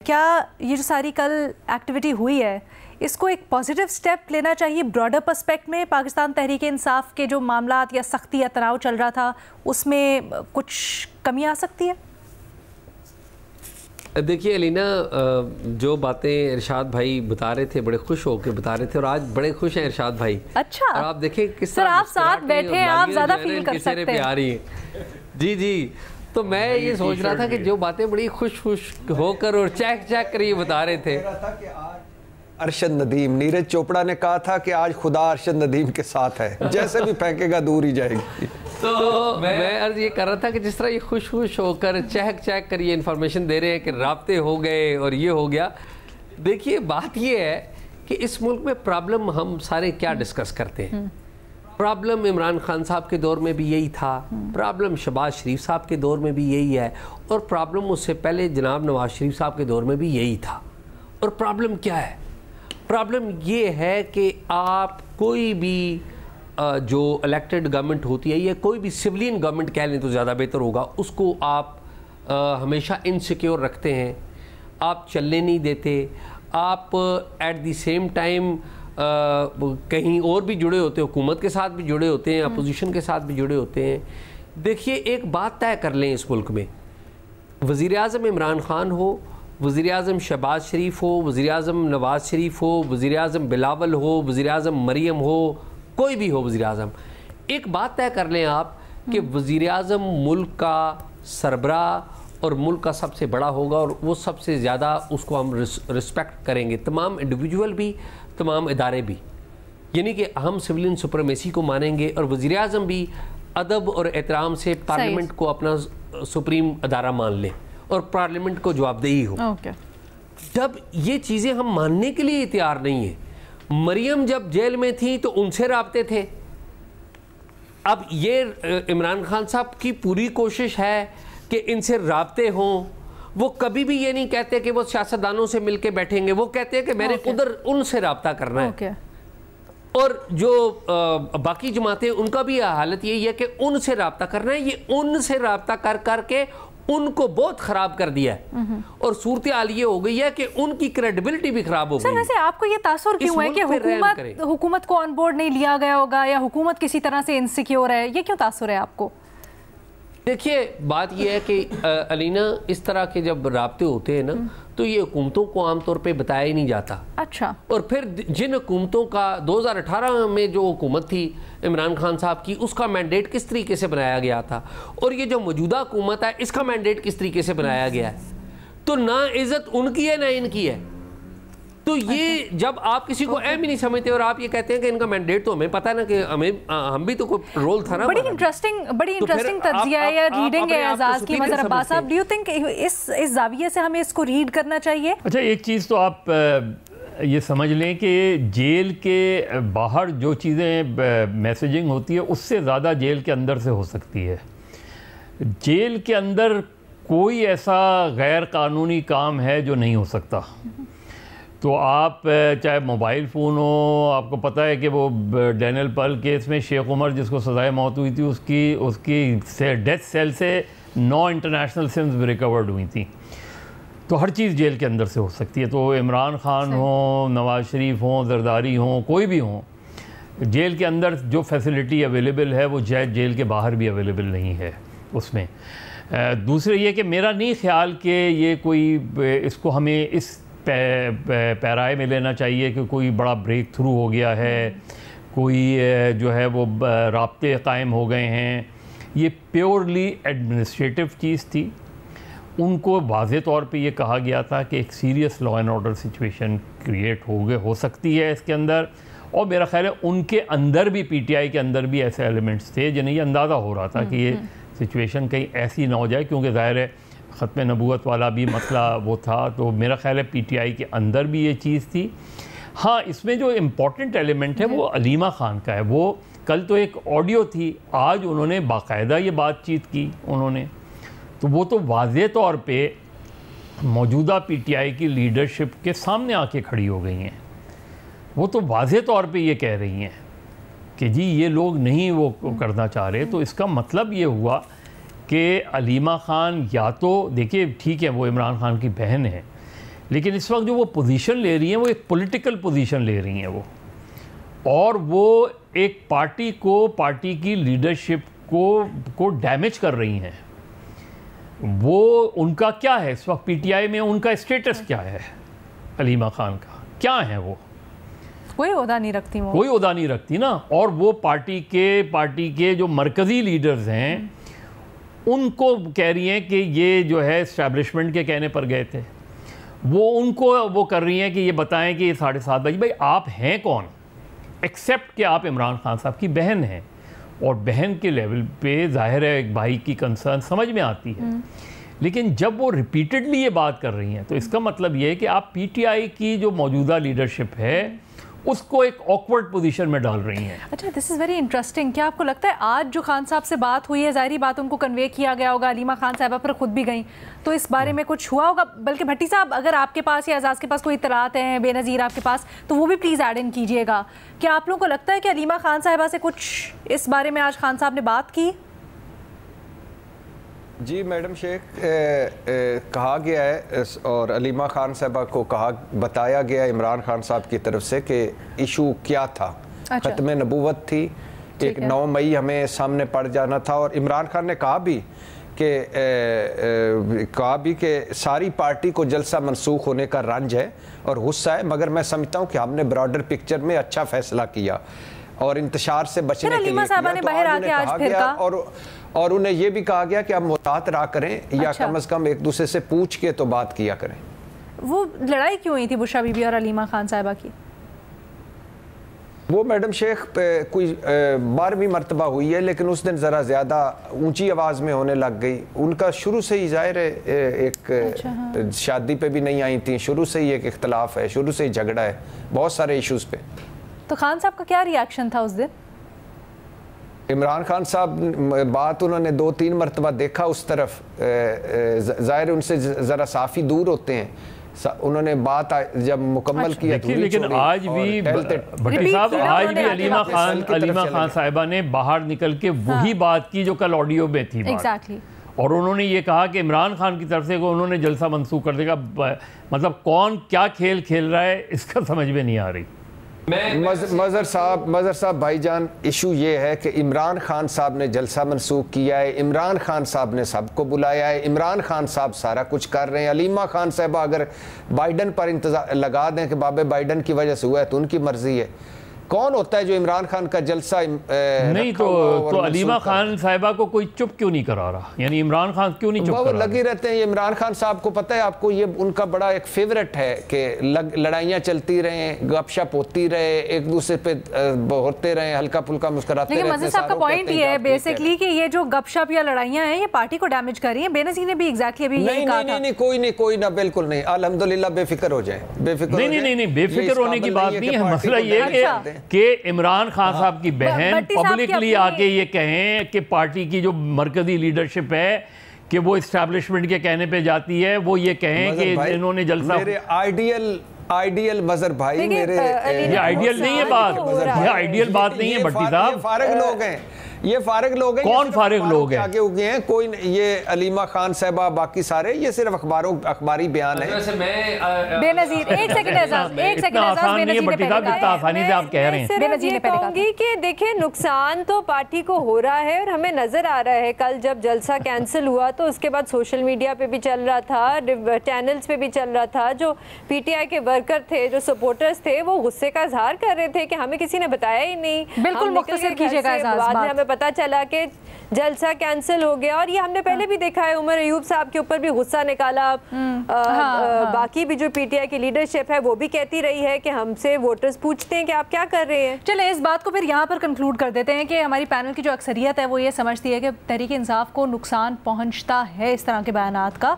क्या ये जो सारी कल एक्टिविटी हुई है इसको एक पॉजिटिव स्टेप लेना चाहिए ब्रॉडर पर्सपेक्ट में? पाकिस्तान तहरीक इंसाफ के जो मामलात या सख्ती या तनाव चल रहा था उसमें कुछ कमी आ सकती है? देखिए अलीना, जो बातें इरशाद भाई बता रहे थे बड़े खुश होकर बता रहे थे और आज बड़े खुश हैं इरशाद भाई। अच्छा, और आप देखें किस तरह आप साथ बैठे हैं, आप ज्यादा फील कर सकते हैं। प्यारी जी जी। तो मैं ये सोच रहा था कि जो बातें बड़ी खुश खुश होकर और चैक चैक कर ये बता रहे थे। अरशद नदीम, नीरज चोपड़ा ने कहा था कि आज खुदा अरशद नदीम के साथ है, जैसे भी फेंकेगा दूर ही जाएगी। तो मैं अर्ज ये कर रहा था कि जिस तरह ये खुश खुश होकर चहक चहक कर ये इन्फॉर्मेशन दे रहे हैं कि राब्ते हो गए और ये हो गया। देखिए बात ये है कि इस मुल्क में प्रॉब्लम हम सारे क्या डिस्कस करते हैं। प्रॉब्लम इमरान खान साहब के दौर में भी यही था, प्रॉब्लम शहबाज शरीफ साहब के दौर में भी यही है, और प्रॉब्लम उससे पहले जनाब नवाज शरीफ साहब के दौर में भी यही था। और प्रॉब्लम क्या है? प्रॉब्लम ये है कि आप कोई भी जो इलेक्टेड गवर्नमेंट होती है या कोई भी सिविलियन गवर्नमेंट कह लें तो ज़्यादा बेहतर होगा, उसको आप हमेशा इनसिक्योर रखते हैं, आप चलने नहीं देते, आप एट द सेम टाइम कहीं और भी जुड़े होते हैं, हुकूमत के साथ भी जुड़े होते हैं, अपोजिशन के साथ भी जुड़े होते हैं। देखिए एक बात तय कर लें, इस मुल्क में वज़ीर आज़म इमरान खान हो, वज़ीर आज़म शहबाज शरीफ हो, वज़ीर आज़म नवाज शरीफ हो, वज़ीर आज़म बिलावल हो, वज़ीर आज़म मरियम हो, कोई भी हो वज़ीर आज़म, एक बात तय कर लें आप कि वज़ीर आज़म मुल्क का सरबरा और मुल्क का सबसे बड़ा होगा और वो सबसे ज़्यादा उसको हम रिस्पेक्ट करेंगे, तमाम इंडिविजुअल भी, तमाम इदारे भी, यानी कि हम सिविलियन सुप्रीमेसी को मानेंगे और वज़ीर आज़म भी अदब और एहतराम से पार्लियामेंट को अपना सुप्रीम अदारा मान लें और पार्लियामेंट को जवाबदेही हो। जब ये चीज़ें हम मानने के लिए तैयार नहीं है, मरियम जब जेल में थी तो उनसे राब्ते थे। अब ये इमरान खान साहब की पूरी कोशिश है कि इनसे राब्ते हों। वो कभी भी ये नहीं कहते कि वो सियासतदानों से मिलके बैठेंगे, वो कहते हैं कि मैंने उधर उनसे राब्ता करना है। और जो बाकी जमातें उनका भी हालत यही है कि उनसे राब्ता करना है। ये उनसे राब्ता कर करके उनको बहुत खराब कर दिया है और सूरत हाल ये हो गई है कि उनकी क्रेडिबिलिटी भी खराब हो गई है। वैसे आपको ये तासुर क्यों है कि हुकूमत को ऑन बोर्ड नहीं लिया गया होगा या हुकूमत किसी तरह से इनसिक्योर है, ये क्यों तासुर है आपको? देखिए बात यह है कि अलीना, इस तरह के जब राब्ते होते हैं ना तो ये हुकूमतों को आमतौर पे बताया ही नहीं जाता। अच्छा। और फिर जिन हुकूमतों का 2018 में जो हुकूमत थी इमरान खान साहब की, उसका मैंडेट किस तरीके से बनाया गया था और ये जो मौजूदा हुकूमत है इसका मैंडेट किस तरीके से बनाया गया है, तो ना इज्जत उनकी है ना इनकी है। तो ये जब आप किसी को अहम ही नहीं समझते और आप ये कहते हैं कि इनका मैंडेट तो हमें पता है ना कि हम भी तो कोई रोल था ना। बड़ी इंटरेस्टिंग तज्जिया है या रीडिंग है एजाज की। मज़र अब्बास साहब, डू यू थिंक इस जाविये से हमें इसको रीड करना चाहिए? अच्छा, एक चीज़ तो आप ये समझ लें कि जेल के बाहर जो चीज़ें मैसेजिंग होती है उससे ज़्यादा जेल के अंदर से हो सकती है। जेल के अंदर कोई ऐसा गैर कानूनी काम है जो नहीं हो सकता। तो आप चाहे मोबाइल फ़ोन हो, आपको पता है कि वो डैनियल पर्ल केस में शेख उमर जिसको सज़ाए मौत हुई थी उसकी डेथ सेल से 9 इंटरनेशनल सिम्स रिकवर्ड हुई थी। तो हर चीज़ जेल के अंदर से हो सकती है। तो इमरान खान हो, नवाज शरीफ हो, जरदारी हो, कोई भी हो, जेल के अंदर जो फैसिलिटी अवेलेबल है वो जेल के बाहर भी अवेलेबल नहीं है उसमें। दूसरे ये कि मेरा नहीं ख्याल कि ये कोई इसको हमें इस पैराए में लेना चाहिए कि कोई बड़ा ब्रेक थ्रू हो गया है, कोई जो है वो राब्ते कायम हो गए हैं। ये प्योरली एडमिनिस्ट्रेटिव चीज़ थी। उनको वाज़े तौर पे ये कहा गया था कि एक serious law and order situation create हो सकती है इसके अंदर, और मेरा ख्याल है उनके अंदर भी, पीटीआई के अंदर भी ऐसे एलिमेंट्स थे जिन्हें ये अंदाज़ा हो रहा था कि ये सिचुएशन कहीं ऐसी ना हो जाए, क्योंकि ज़ाहिर है ख़त्म नबूवत वाला भी मसला वो था। तो मेरा ख्याल है पीटीआई के अंदर भी ये चीज़ थी। हाँ, इसमें जो इम्पॉर्टेंट एलिमेंट है वो अलीमा ख़ान का है। वो कल तो एक ऑडियो थी, आज उन्होंने बाकायदा ये बातचीत की उन्होंने, तो वो तो वाज़े तौर पे मौजूदा पीटीआई की लीडरशिप के सामने आके खड़ी हो गई हैं। वो तो वाज़े तौर पे ये कह रही हैं कि जी ये लोग नहीं वो करना चाह रहे। तो इसका मतलब ये हुआ कि अलीमा ख़ान, या तो देखिए ठीक है वो इमरान खान की बहन है, लेकिन इस वक्त जो वो पोजीशन ले रही हैं वो एक पॉलिटिकल पोजीशन ले रही हैं वो, और वो एक पार्टी को, पार्टी की लीडरशिप को डैमेज कर रही हैं। वो उनका क्या है इस वक्त पीटीआई में, उनका स्टेटस क्या है, अलीमा खान का क्या है, वो कोई ओहदा नहीं रखती, वो कोई ओहदा नहीं रखती ना। और वो पार्टी के जो मरकज़ी लीडर्स हैं उनको कह रही हैं कि ये जो है इस्टेब्लिशमेंट के कहने पर गए थे, वो उनको वो कर रही हैं कि ये बताएं कि ये 7:30 बजे, भाई आप हैं कौन, एक्सेप्ट कि आप इमरान खान साहब की बहन हैं, और बहन के लेवल पे जाहिर है एक भाई की कंसर्न समझ में आती है। लेकिन जब वो रिपीटेडली ये बात कर रही हैं तो इसका मतलब ये है कि आप पीटीआई की जो मौजूदा लीडरशिप है उसको एक ऑकवर्ड पोजीशन में डाल रही हैं। अच्छा, दिस इज़ वेरी इंटरेस्टिंग। क्या आपको लगता है आज जो खान साहब से बात हुई है, ज़ाहिरी बात उनको कन्वे किया गया होगा, अलीमा खान साहबा पर खुद भी गई, तो इस बारे में कुछ हुआ होगा? बल्कि भट्टी साहब, अगर आपके पास या एजाज के पास कोई इत्तलात हैं, बेनज़ीर आपके पास, तो वो भी प्लीज़ ऐड इन कीजिएगा। क्या आप लोगों को लगता है कि अलीमा खान साहबा से कुछ इस बारे में आज खान साहब ने बात की? जी मैडम शेख, कहा गया है और अलीमा खान साहबा को बताया गया इमरान खान साहब की तरफ से कि इशू क्या था। अच्छा। खत्म नबूवत थी, एक 9 मई हमें सामने पड़ जाना था, और इमरान खान ने कहा भी कि सारी पार्टी को जलसा मनसूख होने का रंज है और गुस्सा है, मगर मैं समझता हूँ कि हमने ब्रॉडर पिक्चर में अच्छा फैसला किया और इंतशार से बचने के लिए किया। तो और उन्हें यह भी कहा गया कि आप मुतात रहा करें, या कम से कम एक दूसरे से पूछ के तो बात किया करें। वो लड़ाई क्यों हुई थी बुशरा बीबी और अलीमा खान साहिबा की? वो मैडम शेख कोई 12वीं मरतबा हुई है, लेकिन उस दिन ज़रा ज़्यादा ऊंची आवाज़ में होने लग गई। उनका शुरू से ही ज़ाहिर है एक शादी पे भी नहीं आई थी, शुरू से ही एक इख्तलाफ है, शुरू से ही झगड़ा है बहुत सारे इश्यूज़ पे। तो खान साहब का क्या रिएक्शन था उस दिन? इमरान खान साहब बात उन्होंने 2-3 मरतबा देखा उस तरफ, ज़ाहिर उनसे ज़रा साफ़ी दूर होते हैं, उन्होंने बात जब मुकम्मल की। लेकिन आज भी भट्टी साहब, आज भी अलीमा खान साहिबा ने बाहर निकल के वही बात की जो कल ऑडियो में थी बात। और उन्होंने ये कहा कि इमरान खान की तरफ से उन्होंने जलसा मनसूख कर देगा। मतलब कौन क्या खेल खेल रहा है इसका समझ में नहीं आ रही। मज़हर साहब भाईजान, इशू ये है कि इमरान खान साहब ने जलसा मनसूख किया है, इमरान खान साहब ने सबको बुलाया है, इमरान खान साहब सारा कुछ कर रहे हैं। अलीमा खान साहबा अगर बाइडन पर इंतजार लगा दें कि बाबे बाइडन की वजह से हुआ है तो उनकी मर्जी है। कौन होता है जो इमरान खान का जलसा नहीं तो अलीमा खान साहिबा को कोई चुप क्यों नहीं करा रहा? यानी इमरान खान क्यों नहीं चुप करा रहा? लगे रहते हैं। इमरान खान साहब को पता है, आपको ये उनका बड़ा एक फेवरेट है कि लड़ाइयाँ चलती रहें, गपशप होती रहे, एक दूसरे पे होते रहे, हल्का फुल्का मुस्कुराते रहे। लेकिन मज़हर साहब का पॉइंट ये है बेसिकली कि ये जो गपशप या लड़ाइयाँ हैं ये पार्टी को डैमेज कर रही हैं। बेनज़ीर ने भी एग्जैक्टली अभी यही कहा था। कोई ना, बिल्कुल नहीं, अल्हम्दुलिल्लाह बेफिक्र हो जाए, बेफिक्र नहीं, बेफिक्र होने की बात नहीं है। मसला ये है कि इमरान खान साहब की बहन पब्लिकली आके ये कहें कि पार्टी की जो मरकजी लीडरशिप है कि वो इस्टेब्लिशमेंट के कहने पे जाती है, वो ये कहें कि इन्होंने जलसा। मेरे आइडियल मज़हर भाई, मेरे ये आइडियल नहीं है बात, ये आइडियल बात नहीं है भट्टी साहब। फारिग लोग हैं, ये फारिग लोग हैं। कौन फारिग लोग हैं? आगे उगे हैं कोई, ये अलीमा खान साहबा, बाकी सारे ये सिर्फ अखबारी बयान है। बेनज़ीर एक सेकंड आसानी से आप कह रहे हैं। बेनज़ीर कहूंगी कि देखिए नुकसान तो पार्टी को हो रहा है और हमें नजर आ रहा है। कल जब जलसा कैंसिल हुआ तो उसके बाद सोशल मीडिया पे भी चल रहा था, चैनल्स पे भी चल रहा था, जो पीटीआई के वर्कर थे, जो सपोर्टर्स थे, वो गुस्से का इजहार कर रहे थे कि हमें किसी ने बताया ही नहीं। बिल्कुल मुख्तसर कीजिएगा। पता चला कि जलसा कैंसिल हो गया। और ये हमने पहले भी देखा है, उमर अयूब साहब के ऊपर भी गुस्सा निकाला। बाकी भी जो पीटीआई की लीडरशिप है वो भी कहती रही है कि हमसे वोटर्स पूछते हैं कि आप क्या कर रहे हैं। चले इस बात को फिर यहाँ पर कंक्लूड कर देते हैं कि हमारी पैनल की जो अक्सरियत है वो ये समझती है कि तहरीक इंसाफ को नुकसान पहुँचता है इस तरह के बयानात का।